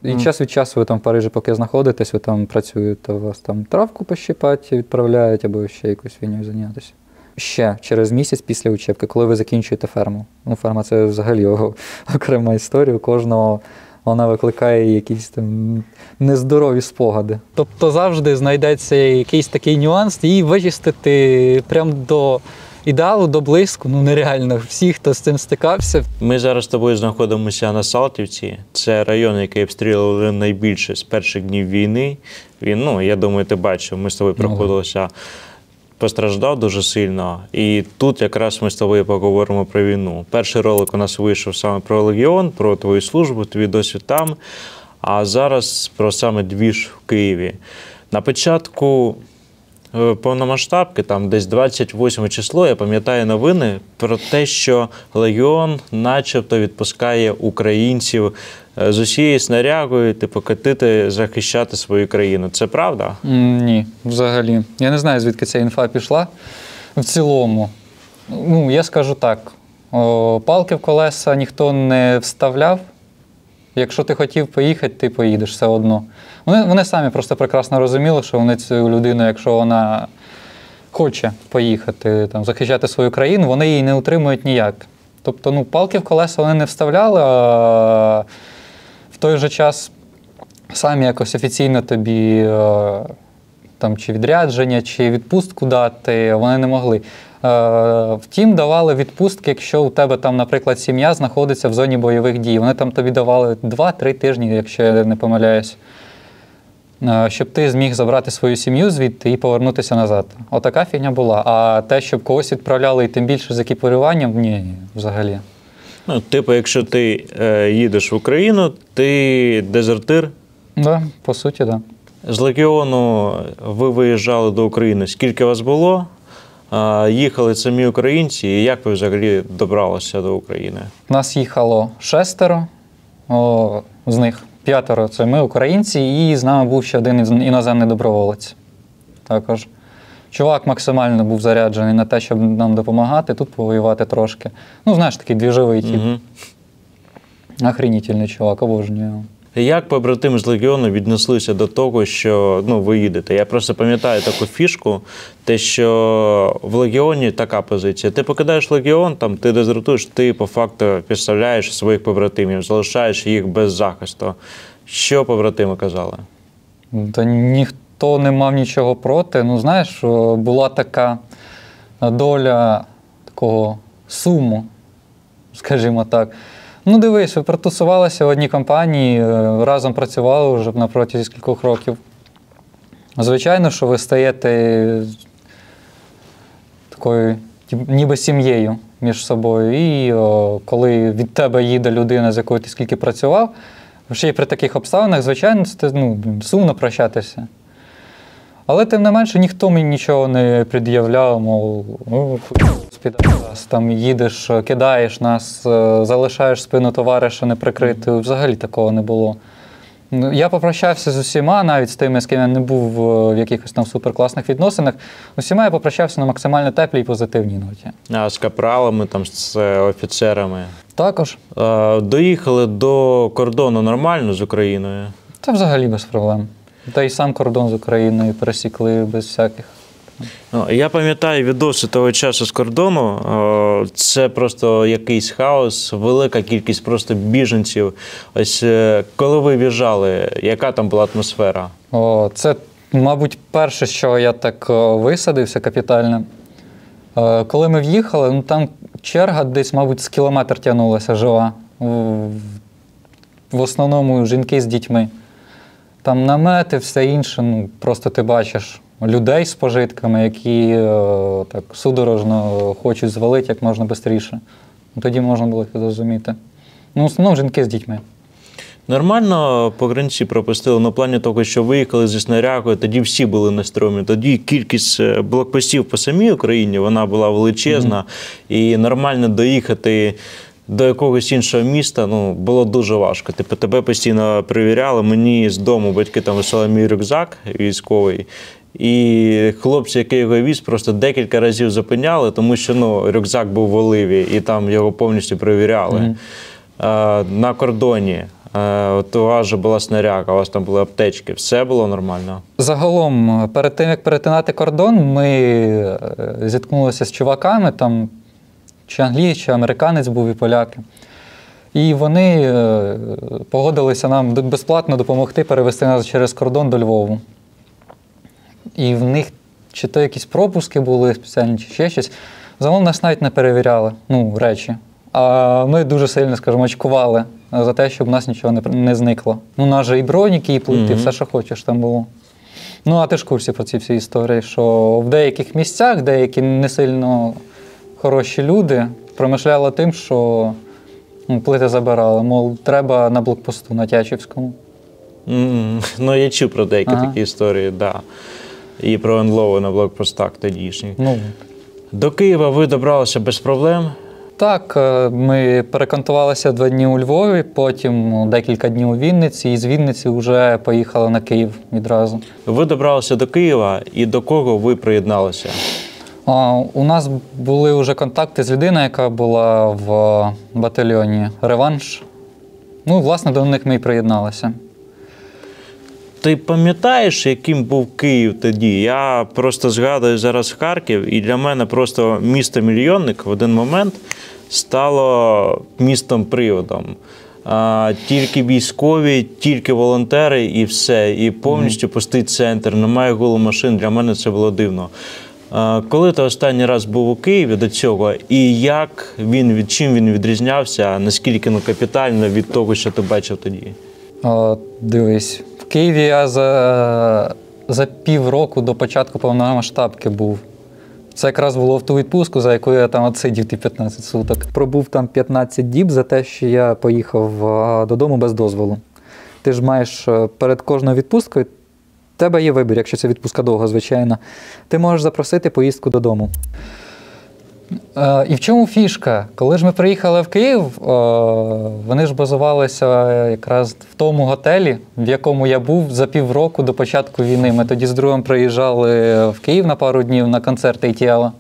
І час від часу ви там в Парижі, поки знаходитесь, ви там працюєте, у вас там травку пощипати відправляють, або ще якусь війною зайнятися. Ще через місяць після учебки, коли ви закінчуєте ферму. Ну, ферма – це взагалі окрема історія, у кожного вона викликає якісь там нездорові спогади. Тобто завжди знайдеться якийсь такий нюанс, і вичистити прямо до ідеалу, до блиску, ну нереально. Всі, хто з цим стикався. Ми зараз з тобою знаходимося на Салтівці. Це район, який обстрілювали найбільше з перших днів війни. Він, ну, я думаю, ти бачив, ми з тобою проходилися. Постраждав дуже сильно, і тут якраз ми з тобою поговоримо про війну. Перший ролик у нас вийшов саме про Легіон, про твою службу, твій досвід там, а зараз про саме двіж в Києві. На початку повномасштабки, там десь 28 число, я пам'ятаю новини про те, що Легіон начебто відпускає українців з усією снарягою, типу, катити, захищати свою країну. Це правда? Ні, взагалі. Я не знаю, звідки ця інфа пішла. В цілому, ну, я скажу так, палки в колеса ніхто не вставляв. Якщо ти хотів поїхати, ти поїдеш все одно. Вони самі просто прекрасно розуміли, що вони цю людину, якщо вона хоче поїхати, там, захищати свою країну, вони її не утримують ніяк. Тобто, ну, палки в колеса вони не вставляли, а в той же час самі якось офіційно тобі там, чи відрядження, чи відпустку дати, вони не могли. Втім, давали відпустки, якщо у тебе там, наприклад, сім'я знаходиться в зоні бойових дій. Вони там тобі давали 2-3 тижні, якщо я не помиляюсь, щоб ти зміг забрати свою сім'ю звідти і повернутися назад. Отака фігня була. А те, щоб когось відправляли, і тим більше з екіпіруванням, ні, взагалі. Ну, типу, якщо ти їдеш в Україну, ти дезертир? Так, да, по суті, так. Да. З Легіону ви виїжджали до України. Скільки вас було? Їхали самі українці, і як ви взагалі добралися до України? Нас їхало 6, з них 5 – це ми, українці, і з нами був ще один іноземний доброволець. Також. Чувак максимально був заряджений на те, щоб нам допомагати, тут повоювати трошки. Ну, знаєш, такий двіжовий тип. Охренітельний чувак, обожнюю. Як побратими з Легіону віднеслися до того, що ви їдете? Я просто пам'ятаю таку фішку, те, що в Легіоні така позиція. Ти покидаєш Легіон, там, ти дезертуєш, ти по факту підставляєш своїх побратимів, залишаєш їх без захисту. Що побратими казали? Та ніхто не мав нічого проти. Ну, знаєш, була така доля такого суму, скажімо так. Ну, дивись, ви протусувалися в одній компанії, разом працювали вже на протязі кількох років. Звичайно, що ви стаєте такою ніби сім'єю між собою. І коли від тебе їде людина, з якою ти скільки працював, ще й при таких обставинах, звичайно, це сумно прощатися. Але, тим не менше, ніхто мені нічого не пред'являв, мов, там їдеш, кидаєш нас, залишаєш спину товариша неприкритою. Взагалі такого не було. Я попрощався з усіма, навіть з тими, з ким я не був в якихось там суперкласних відносинах. Усіма я попрощався на максимально теплій і позитивній ноті. А з капралами, там, з офіцерами? Також. Доїхали до кордону нормально з Україною? Та взагалі без проблем. Та й сам кордон з Україною пересікли без всяких. Я пам'ятаю відоси того часу з кордону. Це просто якийсь хаос, велика кількість просто біженців. Ось коли ви в'їжджали, яка там була атмосфера? Це, мабуть, перше, що я так висадився капітально. Коли ми в'їхали, там черга десь, мабуть, з кілометр тягнулася жива. В основному жінки з дітьми. Там намети, все інше, просто ти бачиш людей з пожитками, які так судорожно хочуть звалити як можна швидше. Тоді можна було їх зрозуміти. В основному жінки з дітьми. Нормально погранці пропустили на плані того, що виїхали зі снарягою, тоді всі були на стрьомі. Тоді кількість блокпостів по самій Україні, вона була величезна. І нормально доїхати до якогось іншого міста, було дуже важко. Тебе постійно перевіряли. Мені з дому батьки там висилали мій рюкзак військовий. І хлопці, який його віз, просто декілька разів зупиняли, тому що рюкзак був в оливі, і там його повністю перевіряли. На кордоні. От у вас же була снаряга, у вас там були аптечки, все було нормально? Загалом, перед тим, як перетинати кордон, ми зіткнулися з чуваками, там чи англієць, чи американець був, і поляки. І вони погодилися нам безплатно допомогти перевести нас через кордон до Львову. І в них чи то якісь пропуски були спеціальні, чи ще щось. Загалом нас навіть не перевіряли, речі. А ми дуже сильно, скажімо, очкували за те, щоб у нас нічого не зникло. У нас же і броніки, і плити, все, що хочеш, там було. А ти ж в курсі про ці всі історії, що в деяких місцях, деякі не сильно хороші люди промишляли тим, що плити забирали. Мов, треба на блокпосту на Тячівському. Я чув про деякі такі історії, да. І про НЛО на блокпостах тодішніх. До Києва ви добралися без проблем? Так, ми перекантувалися 2 дні у Львові, потім декілька днів у Вінниці, і з Вінниці вже поїхали на Київ відразу. Ви добралися до Києва, і до кого ви приєдналися? У нас були вже контакти з людиною, яка була в батальйоні «Реванш». Власне, до них ми і приєдналися. Ти пам'ятаєш, яким був Київ тоді? Я просто згадую зараз Харків, і для мене просто місто-мільйонник в один момент стало містом-приводом. Тільки військові, тільки волонтери і все. І повністю пустий центр, немає гулу машин. Для мене це було дивно. Коли ти останній раз був у Києві до цього, і чим він відрізнявся, наскільки капітально від того, що ти бачив тоді? Дивись, в Києві я за півроку до початку повномасштабки був. Це якраз було в ту відпустку, за яку я там отсидів ті 15 суток. Пробув там 15 діб за те, що я поїхав додому без дозволу. Ти ж маєш перед кожною відпусткою, в тебе є вибір, якщо це відпустка довга, звичайно. Ти можеш запросити поїздку додому. І в чому фішка? Коли ж ми приїхали в Київ, вони ж базувалися якраз в тому готелі, в якому я був за півроку до початку війни. Ми тоді з другом приїжджали в Київ на пару днів на концерт ATL.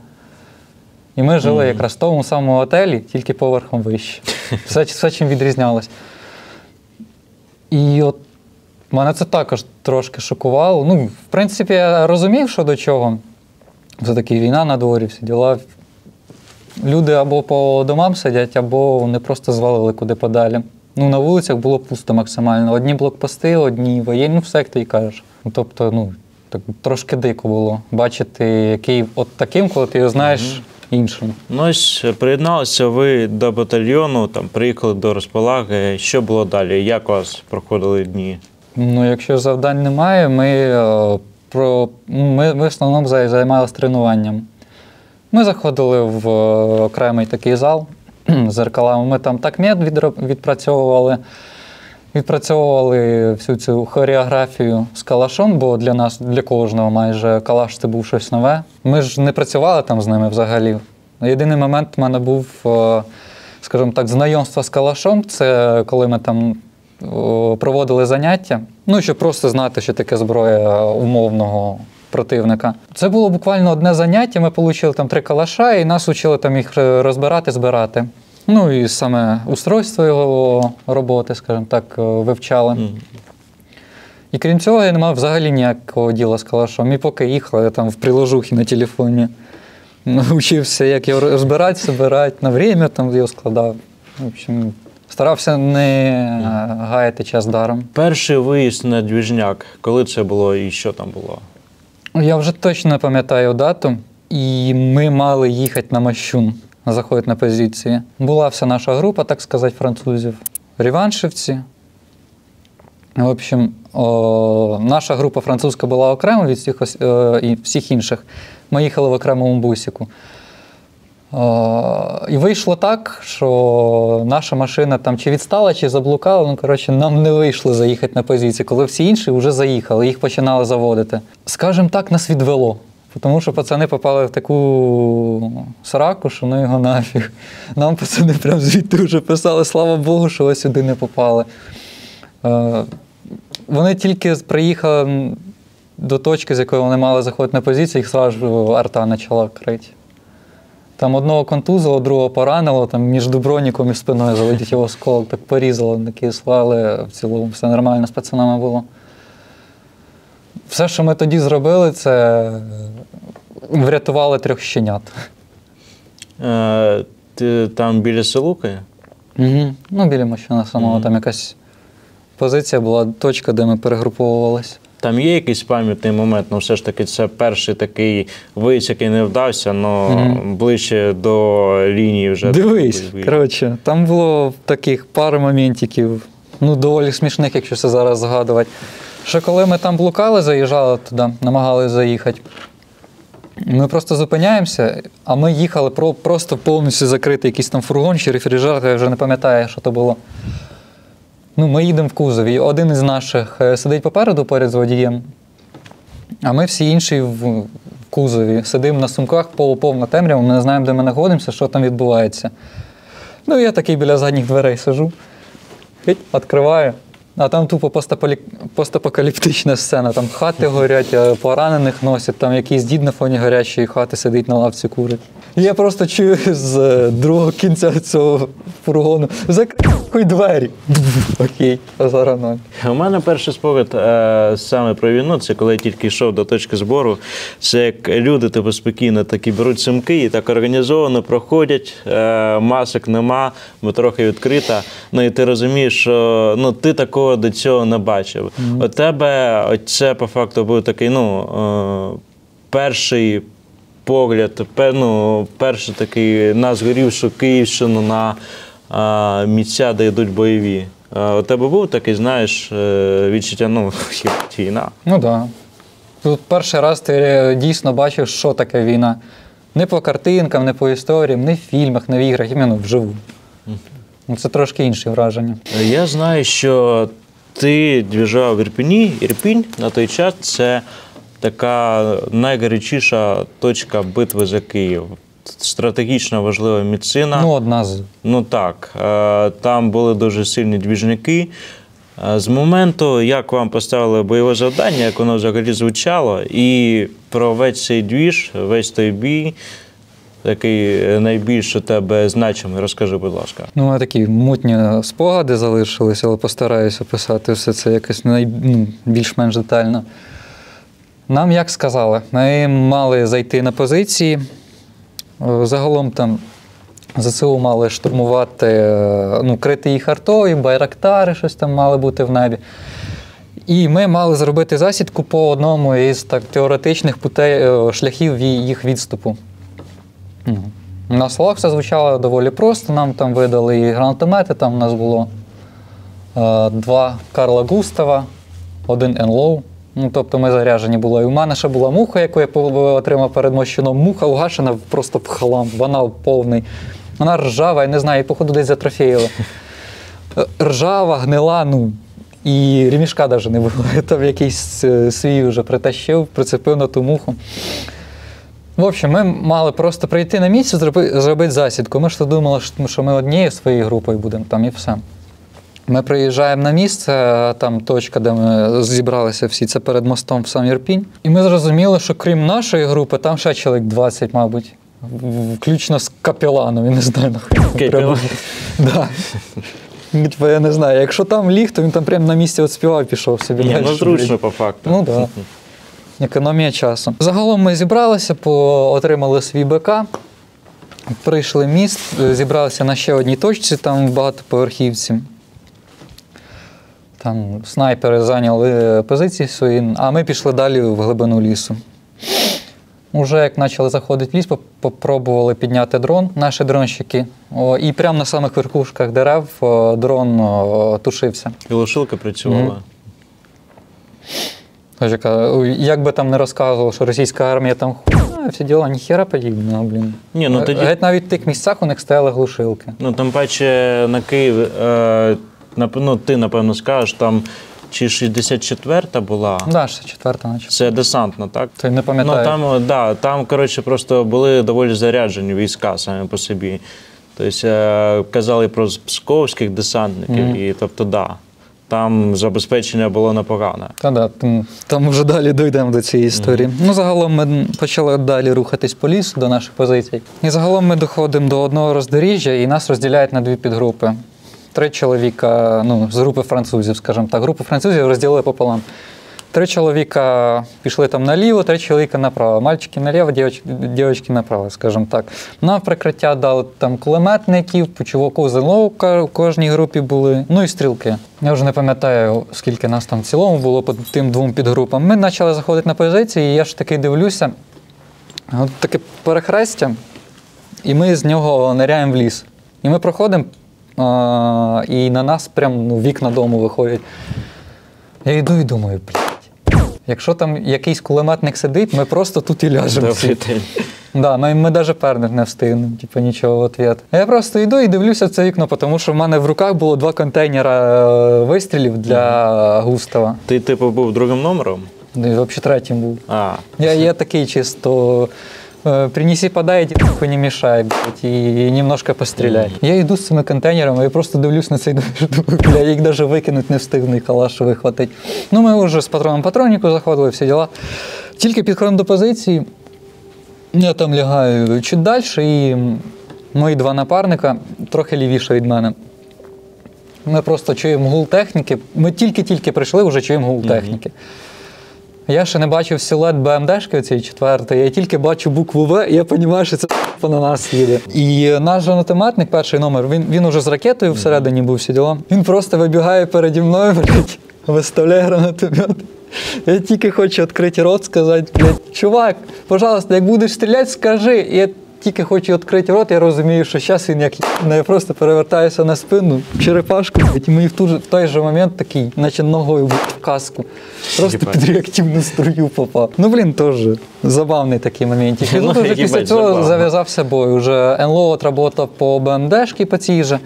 І ми жили якраз в тому самому готелі, тільки поверхом вище. Все чим відрізнялось. І от мене це також трошки шокувало. В принципі, я розумів, що до чого. Все-таки війна на дворі, всі діла. Люди або по домам сидять, або вони просто звалили куди подалі. На вулицях було пусто максимально. Одні блокпости, одні воєнні, все, як ти й кажеш. Тобто, так трошки дико було бачити Київ от таким, коли ти його знаєш іншим. Ось приєдналися ви до батальйону, приїхали до Розпалаги. Що було далі? Як у вас проходили дні? Якщо завдань немає, ми в основному займалися тренуванням. Ми заходили в окремий такий зал з зеркалами. Ми там такмет відпрацьовували всю цю хореографію з калашом, бо для нас, для кожного майже калаш це був щось нове. Ми ж не працювали там з ними взагалі. Єдиний момент в мене був, скажімо так, знайомство з калашом. Це коли ми там проводили заняття, щоб просто знати, що таке зброя умовного противника. Це було буквально одне заняття, ми отримали там 3 калаша і нас учили там їх розбирати, збирати. І саме устройство його роботи, скажімо так, вивчали. І крім цього, я не мав взагалі ніякого діла з калашом. І поки їхав, я там в приложухі на телефоні навчився, як його розбирати, збирати, на время там його складав. В общем, старався не гаяти час даром. Перший виїзд на Двіжняк, коли це було і що там було? Я вже точно не пам'ятаю дату. І ми мали їхати на Мощун, заходити на позиції. Була вся наша група, так сказати, французів. Реваншівці. В общем, наша група французька була окремо від всіх інших. Ми їхали в окремому бусику. І вийшло так, що наша машина там чи відстала, чи заблукала. Нам не вийшло заїхати на позиції, коли всі інші вже заїхали, їх починали заводити. Скажімо так, нас відвело. Тому що пацани попали в таку сраку, що його нафіг. Нам пацани прямо звідти вже писали, слава Богу, що ви сюди не попали. Вони тільки приїхали до точки, з якої вони мали заходити на позицію, їх одразу арта почала крити. Там одного контузило, другого поранило, там між броніком і спиною залетів осколок, так порізало, такі але в цілому все нормально з пацанами було. Все, що ми тоді зробили, це врятували 3 щенят. Ти там біля Селуки? Угу. Ну, біля Мощана самого, там якась позиція була, точка, де ми перегруповувалися. Там є якийсь пам'ятний момент, ну все ж таки це перший такий виїзд, який не вдався, але ближче до лінії вже. Дивись, коротше, там було таких пару моментиків, ну доволі смішних, якщо це зараз згадувати. Що коли ми там блукали, заїжджали туди, намагалися заїхати, ми просто зупиняємося, а ми їхали просто повністю закритий якийсь там фургон чи рефрижератор, я вже не пам'ятаю, що то було. Ну, ми їдемо в кузові, один із наших сидить попереду поряд з водієм, а ми всі інші в кузові. Сидимо на сумках, повна темрява, ми не знаємо, де ми знаходимося, що там відбувається. Ну, я такий біля задніх дверей сижу, відкриваю, а там тупо постапокаліптична сцена. Там хати горять, поранених носять, там якийсь дід на фоні гарячої хати сидить на лавці курить. І я просто чую з другого кінця цього фургону: закрий двері. Окей, зараз ноль. У мене перший спогад саме про війну, це коли я тільки йшов до точки збору. Це як люди типу, спокійно такі беруть сумки і так організовано проходять, масок нема, бо трохи відкрита. Ну і ти розумієш, що ну, ти такого до цього не бачив. У тебе це по факту був такий, ну, перший погляд, перший такий на згорівшу Київщину, на місця, де йдуть бойові. У тебе був такий, знаєш, відчуття, ну, війна? Ну так. Да. Тут перший раз ти дійсно бачив, що таке війна. Не по картинкам, не по історіям, не в фільмах, не в іграх, іменно вживу. Це трошки інші враження. Я знаю, що ти двіжав в Ірпіні. Ірпінь на той час – це така найгарячіша точка битви за Київ. Стратегічно важлива місцина. Ну, одна з. Ну так, там були дуже сильні двіжники. З моменту, як вам поставили бойове завдання, як воно взагалі звучало, і про весь цей двіж, весь той бій, такий найбільш у тебе значимий, розкажи, будь ласка. Ну, у мене такі мутні спогади залишилися, але постараюся писати все це якось більш-менш детально. Нам як сказали, ми мали зайти на позиції, загалом там ЗСУ мали штурмувати, крити їх артою, байрактари щось там мали бути в небі. І ми мали зробити засідку по одному із так, теоретичних шляхів їх відступу. На словах все звучало доволі просто, нам там видали і гранатомети, там у нас було 2 Карла Густава, 1 НЛОУ. Ну, тобто ми заряджені були. І у мене ще була муха, яку я отримав перед Мощаном. Муха угашена просто в халам, ванал повний. Вона ржава, я не знаю, її, походу, десь затрофеїли. Ржава, гнила, і ремішка навіть не було. Там якийсь свій вже притащив, прицепив на ту муху. В общем, ми мали просто прийти на місце, зробити засідку. Ми ж думали, що ми однією своєю групою будемо там і все. Ми приїжджаємо на місце, там точка, де ми зібралися всі, це перед мостом в сам Ірпінь. І ми зрозуміли, що крім нашої групи, там ще чоловік 20, мабуть. Включно з капеланом, я не знаю, нахуй. Да. Я не знаю, якщо там ліг, то він там прямо на місці от співав, пішов собі. Ні, ну зручно по факту. Ну так. Да. Економія часу. Загалом ми зібралися, отримали свій БК, прийшли в міст, зібралися на ще одній точці, там в багатоповерхівці. Там снайпери зайняли позиції свої, а ми пішли далі в глибину лісу. Уже як почали заходити в ліс, попробували підняти дрон, наші дронщики. І прямо на самих верхушках дерев дрон тушився. І глушилка працювала. Як би там не розказував, що російська армія там всі діла, ніхера подібного, блін. Ні, ну, тоді... Геть навіть в тих місцях у них стояли глушилки. Ну, тим паче на Київ, ти, напевно, скажеш, там чи 64-та була? Так, да, 64-та наче. Це десантна, так? Ти не пам'ятаю. Ну, там, коротше, просто були доволі заряджені війська самі по собі. Тобто, казали про псковських десантників, і, тобто, да. там забезпечення було непогане. Та-да, там вже далі дійдемо до цієї історії. Ну, загалом ми почали далі рухатись по лісу до наших позицій. І загалом ми доходимо до одного роздоріжжя, і нас розділяють на дві підгрупи. 3 чоловіка, з групи французів, скажімо так. Групу французів розділили пополам. 3 чоловіка пішли там наліво, 3 чоловіка направо. Мальчики наліво, дівчатки направо, скажімо так. Нам прикриття дали там кулеметників, по чуваку ЗНО у кожній групі були, ну і стрілки. Я вже не пам'ятаю, скільки нас там в цілому було по тим 2 підгрупам. Ми почали заходити на позиції, і я ж таки дивлюся, от таке перехрестя, і ми з нього ниряємо в ліс. І ми проходимо, і на нас прям вікна дому виходять. Я йду і думаю, якщо там якийсь кулеметник сидить, ми просто тут і ляжемо всі. Да, ми навіть пернути не встигнемо, нічого в ответ. Я просто йду і дивлюся в це вікно, тому що в мене в руках було 2 контейнера вистрілів для Густава. Ти, був другим номером? Взагалі 3-м був. А. Я такий чисто... Принеси, подай, нихуй не мешай, блядь, и немножко постреляй. Я йду з цими контейнерами і просто дивлюсь на цей думаю, бля, їх навіть викинути не встигну і калаш вихватить. Ну, ми вже з патроном патроннику заходили, всі діла. Тільки підходимо до позиції, я там лягаю чуть далі, і мої 2 напарника трохи лівіше від мене. Ми просто чуємо гул техніки. Ми тільки прийшли, вже чуємо гул техніки. Я ще не бачив силует БМДшки цієї 4-ї, я тільки бачу букву В, і я розумію, що це на нас їде. І наш гранатометник, перший номер, він уже з ракетою всередині був, всі діла. Він просто вибігає переді мною, блядь, виставляє гранатомет. Я тільки хочу відкрити рот, сказати, блядь, чувак, пожалуйста, як будеш стріляти, скажи. І я тільки хочу відкрити рот, я розумію, що зараз він як я просто перевертаюся на спину, черепашку, і мені в той же момент такий, наче ногою в каску. Просто під реактивну струю попав. Ну, блін, теж забавний такий момент. І тут вже після цього зав'язався бой. Уже НЛО отработав по БМДшки, по цій же.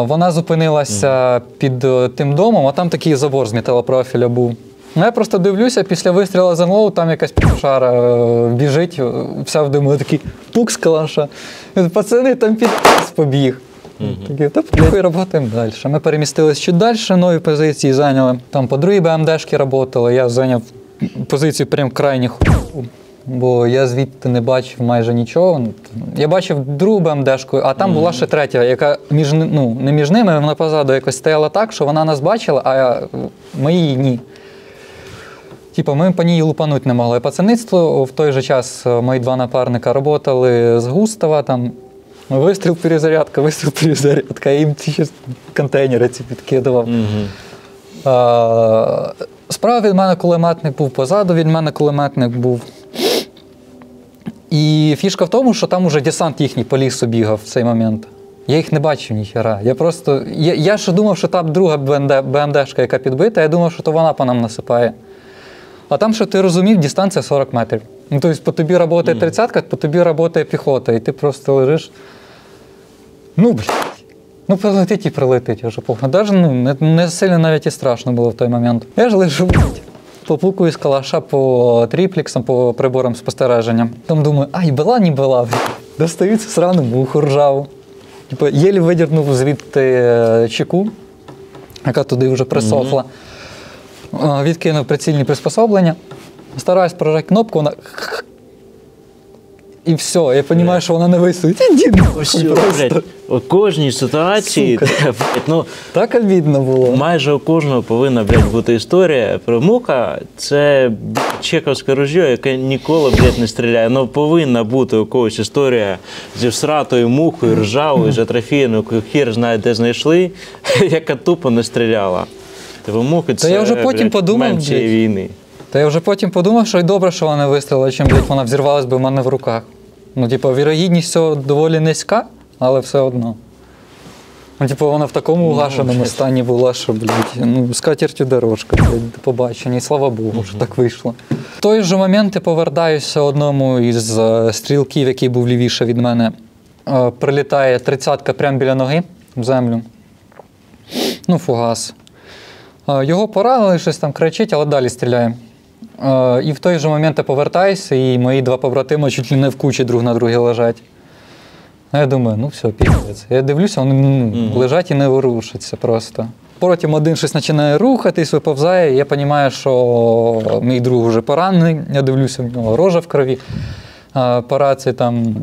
Вона зупинилася під тим домом, а там такий забор з металопрофіля був. Я просто дивлюся, після вистрілу з НЛО, там якась шара біжить, вся в диму, такий пук з калаша. Пацани, там під'їзд побіг. Такі, та працюємо далі. Ми перемістились чуть далі, нові позиції зайняли. Там по другій БМДшки працювали, я зайняв позицію прям крайніх, бо я звідти не бачив майже нічого. Я бачив другу БМДшку, а там була ще третя, яка не між ними, вона позаду якось стояла так, що вона нас бачила, а ми її ні. Типа, ми по ній лупануть не могли. Пацаництво в той же час мої 2 напарника працювали з Густава, там вистріл, перезарядка, я їм ще контейнери ці підкидував. Справа від мене кулеметник був, позаду від мене кулеметник був. І фішка в тому, що там уже десант їхній по лісу бігав в цей момент. Я їх не бачив ніхера. Я ще думав, що там друга БМДшка, яка підбита, я думав, що то вона по нам насипає. А там, що ти розумів, дистанція 40 метрів. Ну, тобто по тобі працює 30-ка, по тобі працює піхота, і ти просто лежиш. Ну, блядь. Прилетить і прилетить, я вже похуй. Навіть не сильно навіть і страшно було в той момент. Я ж лежу, блядь, попукую з калаша по тріпліксам, по приборам спостереження. Там думаю, ай, була, не була, блядь. Достаю цю срану муху ржаву. Типу, єлі видірнув звідти чеку, яка туди вже присохла. Відкинув прицільні приспособлення, стараюсь прожати кнопку, вона... І все, я розумію, що вона не висить. У кожній ситуації, так обідно було. Майже у кожного повинна, бути історія. Муха – це чековське ружьо, яке ніколи, не стріляє. Ну, повинна бути у когось історія зі всратою мухою, ржавою, затрофійною, хір знає, де знайшли, яка тупо не стріляла. Мухи – це мем цієї війни. Та я вже потім подумав, що й добре, що вона вистрілила, чим, вона взірвалась би в мене в руках. Вірогідність цього доволі низька, але все одно. Вона в такому угашеному стані була, що, з катертю дорожка, до побачення, і слава Богу, що так вийшло. В той же момент я повертаюся одному із стрілків, який був лівіше від мене. Прилітає 30-ка прямо біля ноги в землю. Фугас. Його поранили, щось там кричить, але далі стріляє. І в той же момент я повертаюся, і мої 2 побратими чуть ли не в кучі друг на другі лежать. А я думаю, все, піздець. Я дивлюся, вони лежать і не ворушаться просто. Потім один щось починає рухатись, виповзає, і я розумію, що мій друг вже поранений, я дивлюся, в нього рожа в крові, по рації там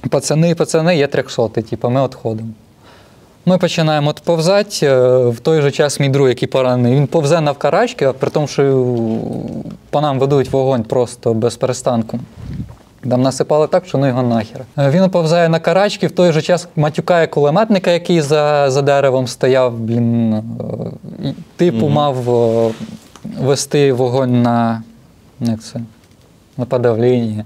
пацани, є 300, типу, ми відходимо. Ми починаємо відповзати, в той же час мій друг, який поранений, він повзе навкарачки, а при тому, що по нам ведуть вогонь просто без перестанку. Там насипали так, що ну його нахер. Він повзає на карачки, в той же час матюкає кулеметника, який за деревом стояв, мав вести вогонь на подавлення.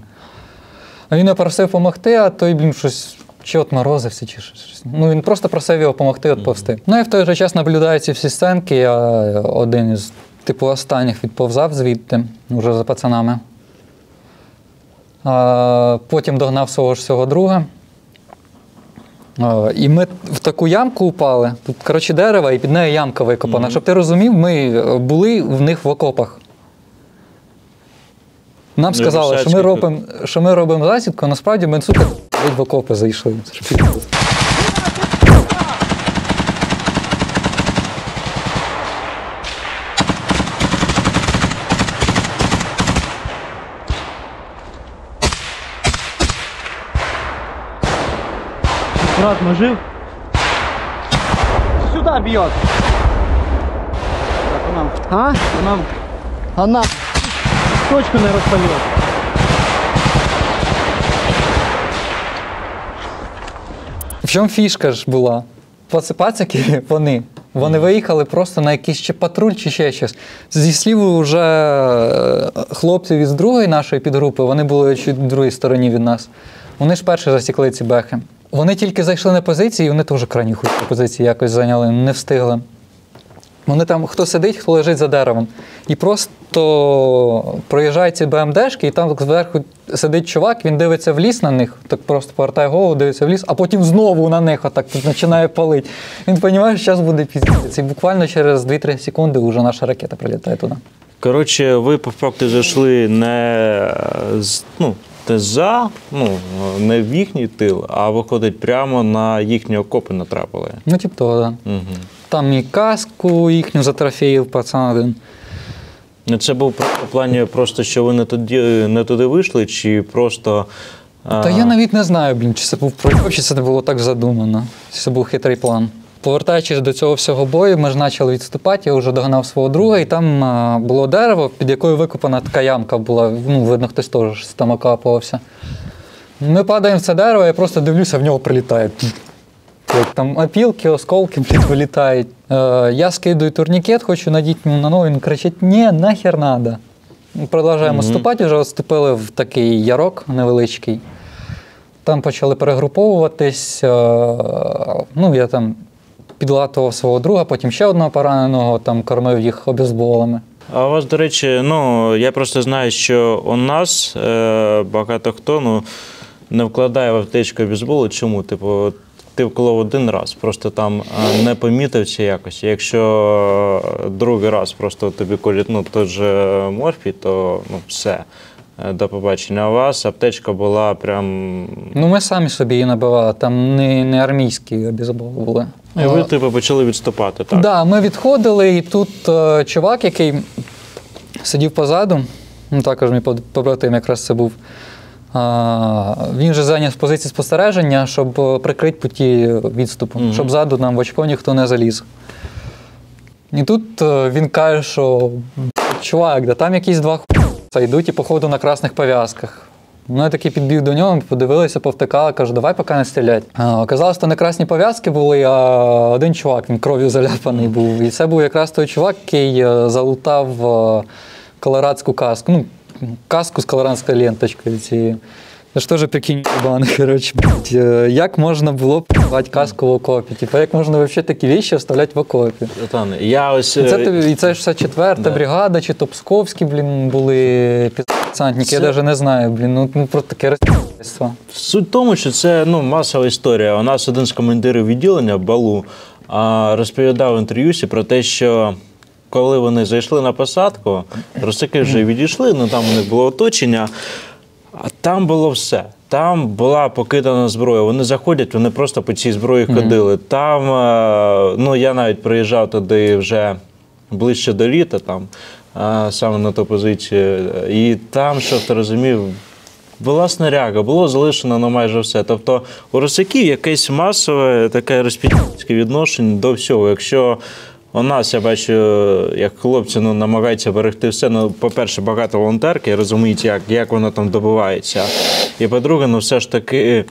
Він його просив допомогти, а той, щось чи отморозився, чи щось. Ну, він просто просив його допомогти відповзти. Ну і в той же час наблюдаю ці всі сценки, я один із останніх відповзав звідти, вже за пацанами. Потім догнав свого друга. І ми в таку ямку упали. Тут, дерево, і під нею ямка викопана. Щоб ти розумів, ми були в них в окопах. Нам сказали, що ми робимо засідку, а насправді ми, в окопи зайшли. Брат, жив? Сюда бьет. Так, нам. А? Нам. Она точку не распалила. В чому фішка ж була? Пацики, вони виїхали просто на якийсь чи патруль, чи ще щось. Зі слів вже хлопців із другої нашої підгрупи, вони були чуть в другій стороні від нас. Вони ж перші засікли ці бехи. Вони тільки зайшли на позиції, і вони теж крайні позиції якось зайняли, не встигли. Вони там, хто сидить, хто лежить за деревом. І просто проїжджають ці БМДшки, і там зверху сидить чувак, він дивиться в ліс на них, так просто повертає голову, дивиться в ліс, а потім знову на них отак починає палити. Він розуміє, що зараз буде піздець. І буквально через 2-3 секунди вже наша ракета прилітає туди. Коротше, ви по факту зайшли не не в їхній тил, а виходить прямо на їхні окопи натрапили. Ну, того, так. Да. Угу. Там і каску їхню затрофеїв пацан один. Це був в плані просто, що ви не туди вийшли, чи просто... Та я навіть не знаю, чи це був пройоб, чи це не було так задумано. Чи це був хитрий план. Повертаючись до цього всього бою, ми ж почали відступати, я вже догнав свого друга, і там було дерево, під якою викопана така ямка була, видно, хтось теж там окапувався. Ми падаємо в це дерево, я просто дивлюся, в нього прилітає. Там опілки, осколки вилітають. Я скидаю турнікет, хочу надіти на ногу, він кричить: «Ні, нахер надо». Продовжуємо ступати, вже вступили в такий ярок невеличкий. Там почали перегруповуватись, я там підлатував свого друга, потім ще одного пораненого, там кормив їх обезболами. А у вас, до речі, я просто знаю, що у нас багато хто не вкладає в аптечку обезболу. Чому? Ти вколов один раз, просто там не помітив чи якось. Якщо другий раз просто тобі колють той же морфій, то все. До побачення. А у вас аптечка була прям... Ми самі собі її набивали, там не армійські обезболи були. І ви почали відступати, так? Так, ми відходили, і тут чувак, який сидів позаду, також мій побратим якраз це був, він же зайняв позиції спостереження, щоб прикрити путі відступу, щоб ззаду нам в очко ніхто не заліз. І тут він каже, що чувак, там якісь два йдуть і, походу, на красних пов'язках. Я такий підбіг до нього, подивилися, повтикали, кажу, давай поки не стрілять. Оказалось, що не красні пов'язки були, а один чувак, він кров'ю заляпаний був. І це був якраз той чувак, який залутав колорадську каску. Каску з колорадською ленточкою цією. Це ж теж прикинь, коротше. Як можна було п'ять каску в окопі? Як можна взагалі такі речі вставляти в окопі? І це ж 64-та бригада, чи то Псковські, були підсантники, я навіть не знаю, про таке розстрільство. Суть в тому, що це масова історія. У нас один з командирів відділення, Балу, розповідав в інтерв'юсі про те, що коли вони зайшли на посадку, русаки вже відійшли, там у них було оточення, а там було все. Там була покидана зброя. Вони заходять, вони просто по цій зброї ходили. Там, ну, я навіть приїжджав туди вже ближче до літа, там, саме на ту позицію. І там, щоб ти розумів, була снаряга, було залишено на майже все. Тобто у русаків якесь масове таке розпідницьке відношення до всього. Якщо у нас, я бачу, як хлопці намагаються берегти все. Ну, по-перше, багато волонтерки розуміють, як воно там добувається. І по-друге, все ж таки,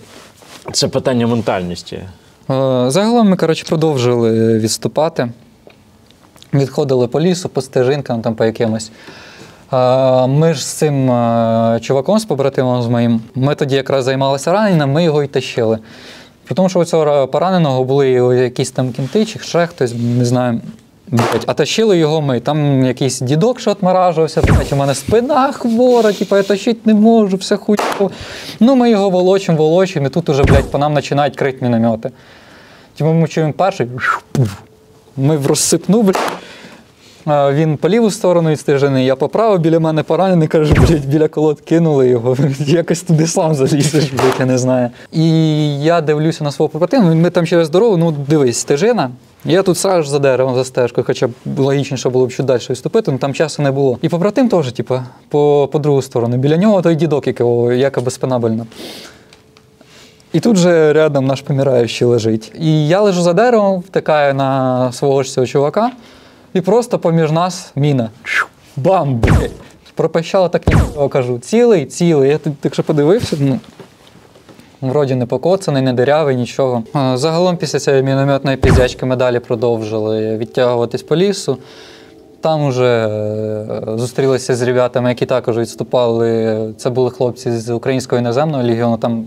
це питання ментальності. Загалом ми, продовжили відступати. Відходили по лісу, по стежинкам, там по якимось. Ми ж з цим чуваком, з побратимом з моїм, ми тоді якраз займалися раненням, ми його й тащили. Тому що у цього пораненого були якісь там кінти, чи ще хтось, не знаю, а тащили його ми. Там якийсь дідок, що отморажувався, у мене спина хвора, я тащити не можу, все хуйово. Ну, ми його волочимо, і тут уже, по нам починають крити міномети. Ми чуємо перший, ми в розсипну, він по ліву сторону від стежини, я по праву, біля мене поранений, каже, біля колод кинули його, якось туди сам залізеш, я не знаю. І я дивлюся на свого побратима, ми там через дорогу, ну дивись, стежина, я тут сразу за деревом, за стежкою, хоча б логічніше було б чуть далі відступити, але там часу не було. І побратим теж, по другу сторону, біля нього той дідок, якого якоби спина больна. І тут же рядом наш помираючий лежить. І я лежу за деревом, втикаю на свого ж цього чувака, і просто поміж нас міна. Бам! Блядь. Пропищало так нічого, кажу. Цілий. Я так що подивився, вроді не покоцаний, не дирявий, нічого. Загалом після цієї мінометної піздячки ми далі продовжили відтягуватись по лісу. Там уже зустрілися з ребятами, які також відступали. Це були хлопці з Українського іноземного легіону. Там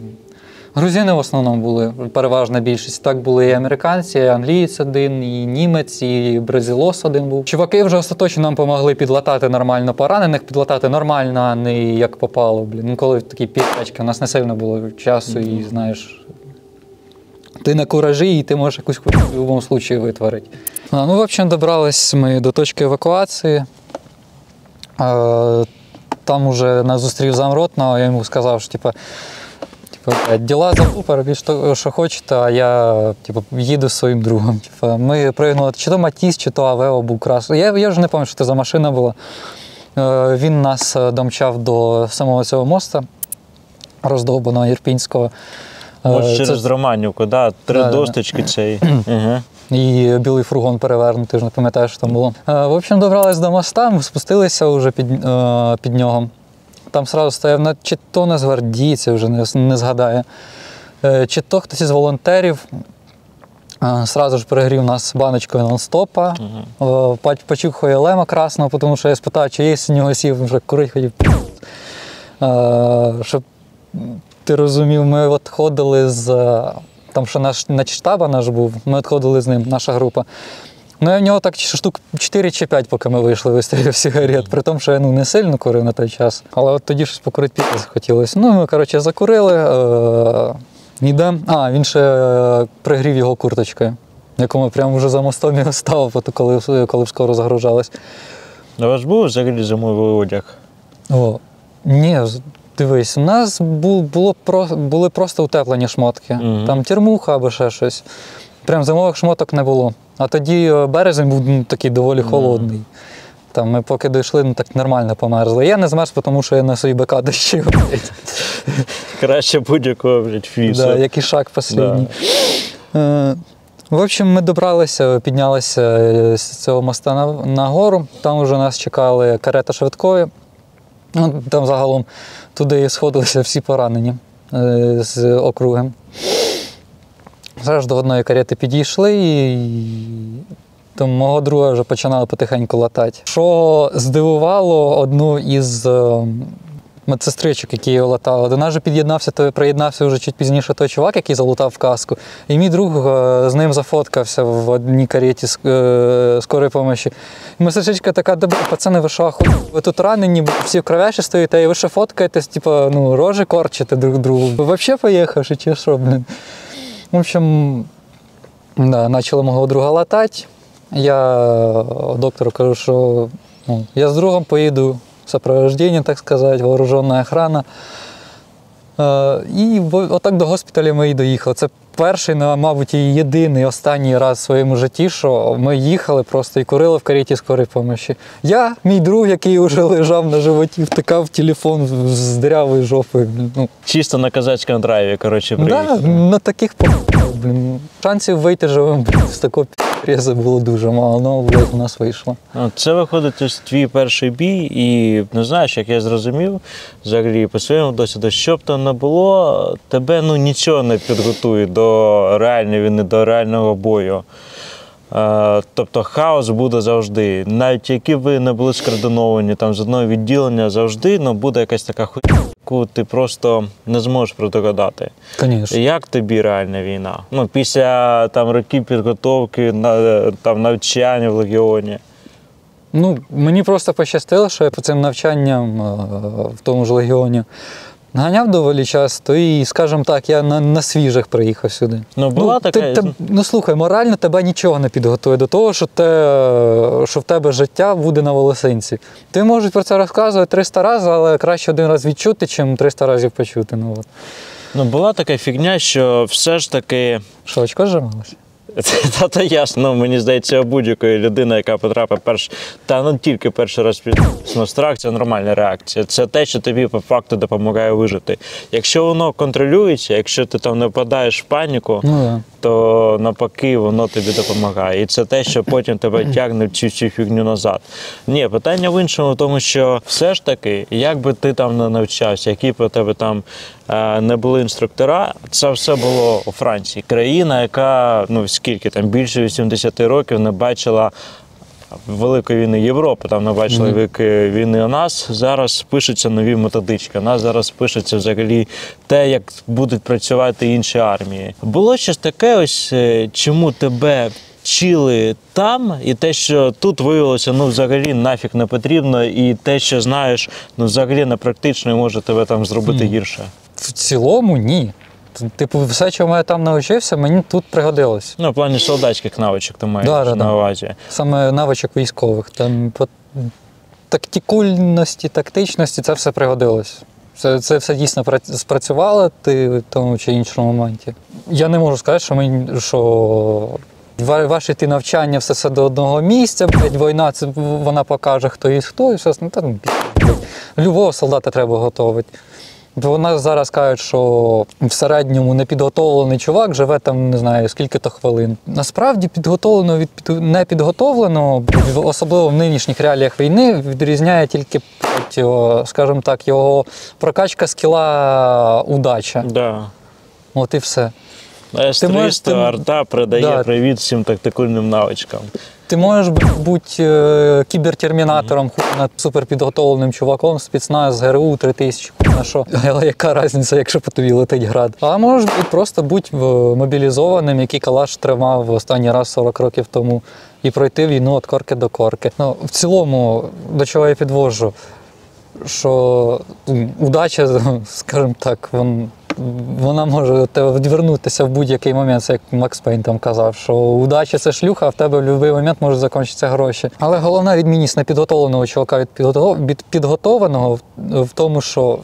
грузини в основному були, переважна більшість. Так були і американці, і англієць один, і німець, і бразилос один був. Чуваки вже остаточно нам допомогли підлатати нормально поранених, підлатати нормально, а не як попало. Ну, коли такі п'ятачки, у нас не сильно було часу, і знаєш, ти на куражі, і ти можеш якусь хуйню в будь-якому випадку витворити. Ну, в общем, добрались ми до точки евакуації. Там уже нас зустрів замротного, я йому сказав, що діла закупа, робіть, що хочете, а я їду зі своїм другом. Ми пригнули, чи то Матіс, чи то Авео був красний. Я вже не пам'ятаю, що це за машина була. Він нас домчав до самого цього моста, роздовбаного Ірпінського. Через Романівку, да? Три досточки цей. І білий фургон перевернутий, ж не пам'ятаю, що там було. В общем, добрались до моста, ми спустилися вже під нього. Там одразу стояв, чи то нацгвардійці, вже не згадаю, чи то хтось із волонтерів. Одразу ж перегрів нас баночкою нон-стопа, почухує лема красного, тому що я спитав, чи є з нього сів, вже курить хотів. Щоб ти розумів, ми відходили з, там що наш штаба наш був, ми відходили з ним, наша група. Ну, я в нього так штук 4 чи 5, поки ми вийшли, вистрілив сигарет, при тому, що я не сильно курив на той час. Але от тоді щось покурити захотілося. Ну, ми, закурили, йдемо. Він ще пригрів його курточкою, яку ми прямо вже за мостом його ставив, коли скоро загружались. У вас був взагалі зимовий одяг? Ні, дивись, у нас були просто утеплені шмотки. Там термуха або ще щось. Прям зимових шмоток не було. А тоді березень був такий доволі холодний. Там ми поки дійшли, так нормально померзли. Я не змерз, тому що я на свої БК дощив. Краще будь-якого, флісу. Да, як і шаг останній. Да. В общем, ми добралися, піднялися з цього моста на гору. Там вже нас чекали карета швидкої. Там загалом туди сходилися всі поранені з округи. Зараз до одної карети підійшли, і там мого друга вже починали потихеньку латати. Що здивувало одну із медсестричок, які його латали. До нас же приєднався вже чуть пізніше той чувак, який залутав каску. І мій друг з ним зафоткався в одній кареті скорої допомоги. І медсестричка така: пацани, ви що, ви тут ранені, всі в кровяші стоїте, і ви ще фоткаєтесь, рожі корчите друг другу. Ви взагалі поїхавши, чи що, блін? В общем, почали мого друга латати. Я доктору кажу, що я з другом поїду в сопровождении, так сказати, вооруженная охрана. І отак до госпіталя ми і доїхали. Це перший, мабуть, і єдиний останній раз в своєму житті, що ми їхали просто і курили в кареті скорої помощі. Я, мій друг, який вже лежав на животі, втикав в телефон з дирявою жопою. Ну, Чисто на козацькому драйві, коротше, да, приїхав. на таких шансів вийти живим з такого презу було дуже мало, але у нас вийшло. Це виходить ось твій перший бій, і не знаєш, як я зрозумів, взагалі по своєму досвіду, що б то не було, тебе нічого не підготує до реальної війни, до реального бою. Тобто хаос буде завжди. Навіть які ви не були скоординовані там, з одного відділення, завжди буде якась така хуйня, яку ти просто не зможеш предугадати. Звісно. Як тобі реальна війна? Після років підготовки, навчання в Легіоні. Мені просто пощастило, що я по цим навчанням в тому ж Легіоні ганяв доволі часто і, скажімо так, я на свіжих приїхав сюди. Була така... Слухай, морально тебе нічого не підготує до того, що в тебе життя буде на волосинці. Ти можеш про це розказувати 300 разів, але краще один раз відчути, чим 300 разів почути. Була така фігня, що все ж таки... Що, очко зжималося? Та ясно, мені здається, у будь-якої людини, яка потрапить тільки перший раз під страх, це нормальна реакція. Це те, що тобі по факту допомагає вижити. Якщо воно контролюється, якщо ти там не впадаєш в паніку, то навпаки воно тобі допомагає. І це те, що потім тебе тягне в цю фігню назад. Ні, питання в іншому, в тому, що все ж таки, як би ти там не навчався, які б у тебе там не були інструктора, це все було у Франції. Країна, яка, більше 80 років не бачила Великої війни Європи, там не бачили Великої війни. У нас зараз пишуться нові методички, у нас зараз пишеться взагалі те, як будуть працювати інші армії. Було щось таке, ось чому тебе вчили там, і те, що тут виявилося, взагалі нафіг не потрібно, і те, що знаєш, взагалі не практично і може тебе там зробити гірше? В цілому ні. Все, чому я там навчився, мені тут пригодилось. В плані солдатських навичок ти маєш на увазі. Саме навичок військових. Там по тактикульності, тактичності це все пригодилось. Це все дійсно спрацювало в тому чи іншому моменті. Я не можу сказати, що ваше ті навчання все до одного місця, війна, вона покаже, хто є хто, і все. Любого солдата треба готувати. Бо нас зараз кажуть, що в середньому непідготовлений чувак живе там, не знаю, скільки-то хвилин. Насправді підготовленого від непідготовленого, особливо в нинішніх реаліях війни, відрізняє тільки, скажімо так, його прокачка скіла удача. Да. От і все. С-300 арта передає привіт всім тактикульним навичкам. Ти можеш бути кібертермінатором, над суперпідготовленим чуваком, спецназ, ГРУ, 3000, на що. Але яка різниця, якщо по тобі летить град? А можеш просто бути мобілізованим, який калаш тримав в останній раз 40 років тому, і пройти війну від корки до корки. В цілому, до чого я підвожу, що удача, скажімо так, вона може тебе відвернутися в будь-який момент, це як Макс Пейн там казав, що удача – це шлюха, а в тебе в будь-який момент можуть закінчитися гроші. Але головна відмінність непідготовленого чувака від підготованого в тому, що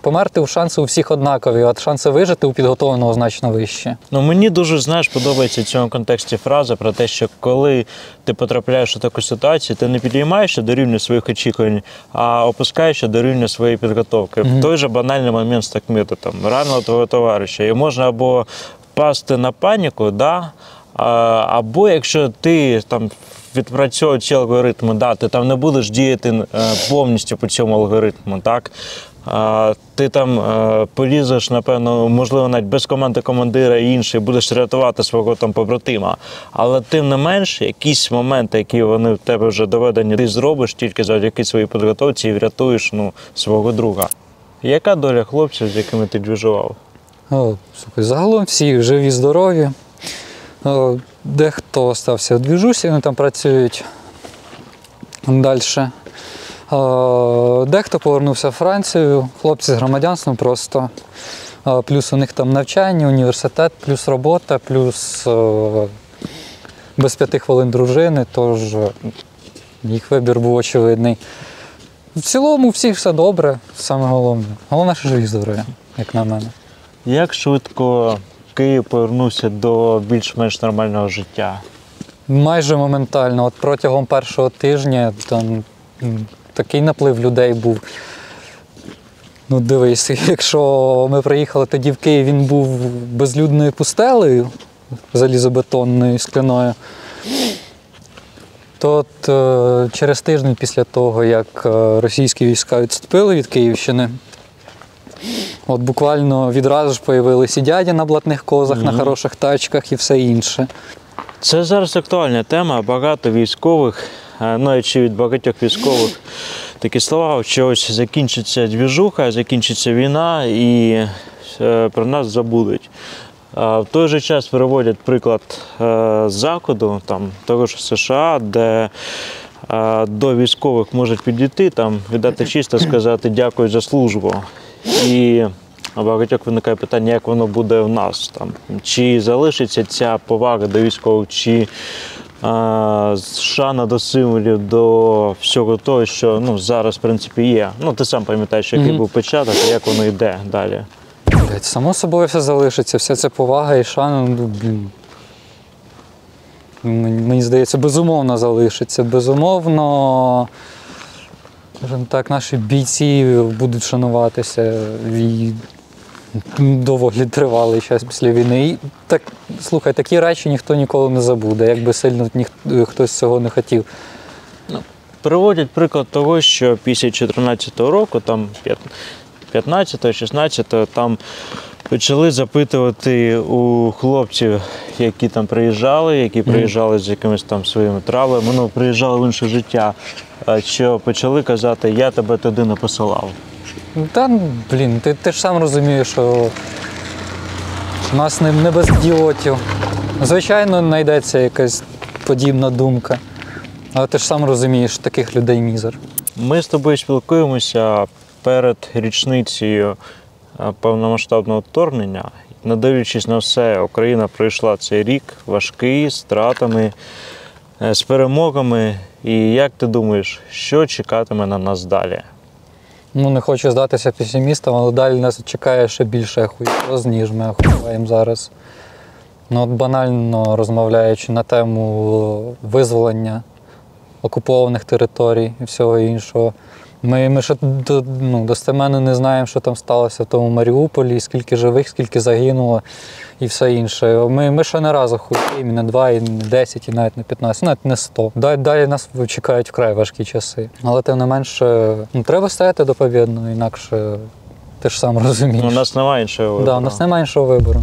померти шанси у всіх однакові, а шанси вижити у підготовленого значно вищі. Мені дуже, подобається в цьому контексті фраза про те, що коли ти потрапляєш у таку ситуацію, ти не підіймаєшся до рівня своїх очікувань, а опускаєшся до рівня своєї підготовки. В той же банальний момент з такміту, рано твого товариша. І можна або впасти на паніку, або якщо ти відпрацьовуєш ці алгоритми, ти там не будеш діяти повністю по цьому алгоритму, так? Ти там полізеш, напевно, можливо, навіть без команди командира і інший, будеш рятувати свого побратима. Але тим не менш, якісь моменти, які вони в тебе вже доведені, ти зробиш тільки завдяки своїй підготовці і врятуєш свого друга. Яка доля хлопців, з якими ти двіжував? Загалом всі живі, здорові. Дехто остався в двіжусі, вони там працюють далі. Дехто повернувся в Францію, хлопці з громадянством просто. Плюс у них там навчання, університет, плюс робота, плюс без 5 хвилин дружини, тож їх вибір був очевидний. В цілому всіх все добре, саме головне. Головне, що живі, здорові. як на мене. Як швидко Київ повернувся до більш-менш нормального життя? Майже моментально. От протягом першого тижня там такий наплив людей був. Ну, дивись, якщо ми приїхали тоді в Київ, він був безлюдною пустелею, залізобетонною, скляною, то от, через тиждень після того, як російські війська відступили від Київщини, от буквально відразу ж появилися і дяді на блатних козах, на хороших тачках і все інше. Це зараз актуальна тема. Багато військових, навіть від багатьох військових, такі слова, що ось закінчиться двіжуха, закінчиться війна і про нас забудуть. В той же час приводять приклад з Заходу, там, того ж США, де до військових можуть підійти, там, віддати честь та сказати «дякую за службу». І у багатьох виникає питання, як воно буде у нас. Там, чи залишиться ця повага до військових, чи шана до символів, до всього того, що ну, зараз, в принципі, є. Ну, ти сам пам'ятаєш, який був початок, і як воно йде далі. Блядь, само собою все залишиться, вся ця повага і шана, ну, блін. Мені здається, безумовно залишиться. Безумовно, скажімо так, наші бійці будуть шануватися і доволі тривалий час після війни. І так, слухай, такі речі ніхто ніколи не забуде, якби сильно хтось цього не хотів. Приводять приклад того, що після 2014 року, там 15-16, там почали запитувати у хлопців, які там приїжджали, які приїжджали з якимись там своїми травмами, ну, приїжджали в інше життя, що почали казати, я тебе туди не посилав. Та, блін, ти ж сам розумієш, що у нас не без ідіотів. Звичайно, знайдеться якась подібна думка, але ти ж сам розумієш, таких людей мізер. Ми з тобою спілкуємося перед річницею повномасштабного вторгнення. Не дивлячись на все, Україна пройшла цей рік важкий, з втратами, з перемогами. І як ти думаєш, що чекатиме на нас далі? Ну, не хочу здатися песимістом, але далі нас чекає ще більше ахуєтоз, ніж ми ахуєємо зараз. Ну, от банально розмовляючи на тему визволення окупованих територій і всього іншого, ми ще достеменно не знаємо, що там сталося в тому Маріуполі, скільки живих, скільки загинуло і все інше. Ми ще не раз ахуєємо, і не 2, і не 10, і навіть не 15, навіть не 100. Далі нас чекають вкрай важкі часи. Але тим не менше, треба стояти до побєдного, інакше ти ж сам розумієш. У нас немає іншого вибору. Да, у нас немає іншого вибору.